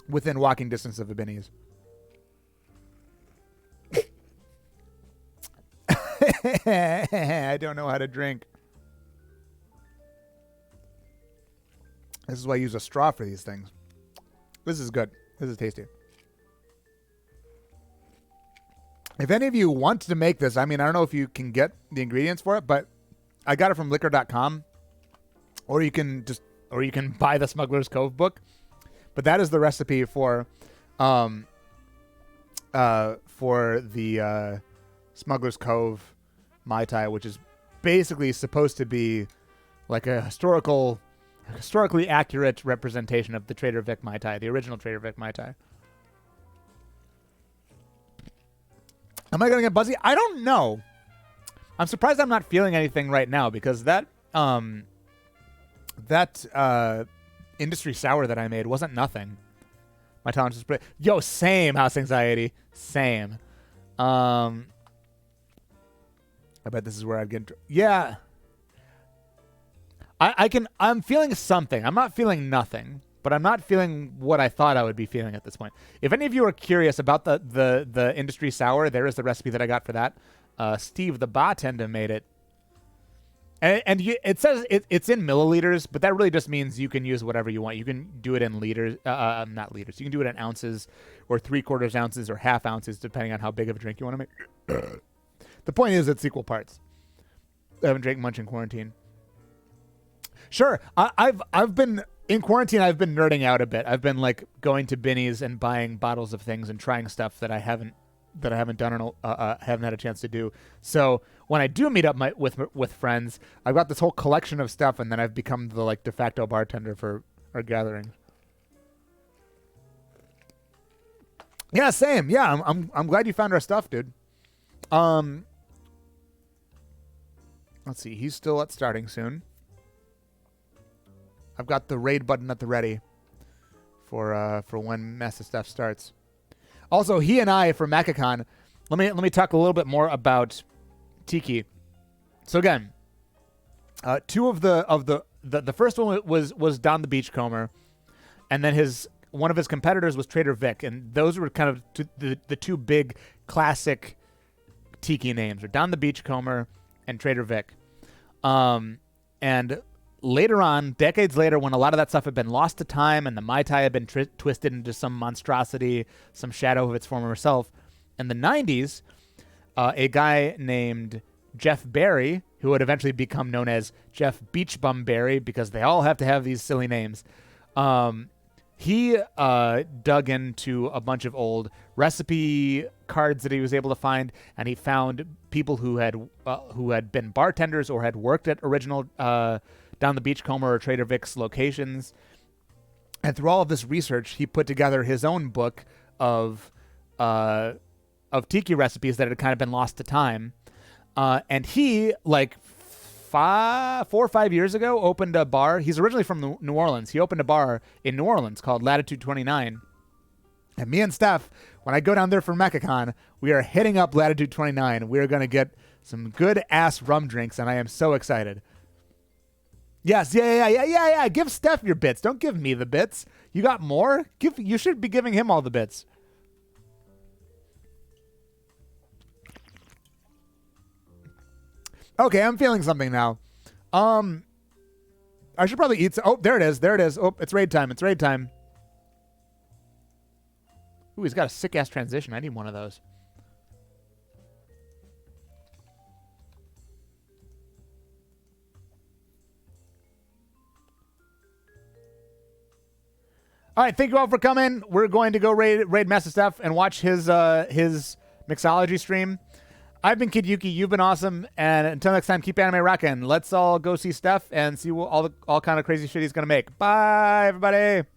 within walking distance of a Benny's. I don't know how to drink. This is why I use a straw for these things. This is good. This is tasty. If any of you want to make this, I mean, I don't know if you can get the ingredients for it, but I got it from liquor.com, or you can buy the Smuggler's Cove book. But that is the recipe for the Smuggler's Cove Mai Tai, which is basically supposed to be like a historically accurate representation of the Trader Vic Mai Tai, the original Trader Vic Mai Tai. Am I going to get buzzy? I don't know. I'm surprised I'm not feeling anything right now because that industry sour that I made wasn't nothing. My tolerance is pretty... Yo, same house anxiety. Same. I bet this is where I'd get... Yeah. I'm feeling something. I'm not feeling nothing, but I'm not feeling what I thought I would be feeling at this point. If any of you are curious about the industry sour, there is the recipe that I got for that. Steve, the bartender, made it. And it says it's in milliliters, but that really just means you can use whatever you want. You can do it in liters, not liters. You can do it in ounces or 3/4 ounces or half ounces, depending on how big of a drink you want to make. The point is it's equal parts. I haven't drank much in quarantine. Sure. I've been in quarantine. I've been nerding out a bit. I've been like going to Binny's and buying bottles of things and trying stuff that I haven't that I haven't done haven't had a chance to do. So when I do meet up with friends, I've got this whole collection of stuff, and then I've become the like de facto bartender for our gatherings. Yeah, same. Yeah, I'm glad you found our stuff, dude. Let's see. He's still at starting soon. I've got the raid button at the ready for when Mastastef starts. Also, he and I for MacaCon. Let me talk a little bit more about Tiki. So again, two of the first one was Don the Beachcomber, and then one of his competitors was Trader Vic, and those were kind of the two big classic Tiki names, are Don the Beachcomber and Trader Vic. And later on, decades later, when a lot of that stuff had been lost to time and the Mai Tai had been twisted into some monstrosity, some shadow of its former self, in the 90s, a guy named Jeff Barry, who would eventually become known as Jeff Beachbum Barry, because they all have to have these silly names, he dug into a bunch of old recipe cards that he was able to find, and he found people who had been bartenders or had worked at original Down the Beachcomber or Trader Vic's locations. And through all of this research, he put together his own book of tiki recipes that had kind of been lost to time. And he, like 4 or 5 years ago, opened a bar. He's originally from New Orleans. He opened a bar in New Orleans called Latitude 29. And me and Steph, when I go down there for MechaCon, we are hitting up Latitude 29. We are going to get some good-ass rum drinks, and I am so excited. Yes, yeah. Give Steph your bits. Don't give me the bits. You got more? You should be giving him all the bits. Okay, I'm feeling something now. I should probably eat. Oh, there it is. Oh, it's raid time. Ooh, he's got a sick-ass transition. I need one of those. All right, thank you all for coming. We're going to go raid Mastastef and watch his Mixology stream. I've been Kid Yuki. You've been awesome. And until next time, keep anime rocking. Let's all go see Steph and see all kind of crazy shit he's going to make. Bye, everybody.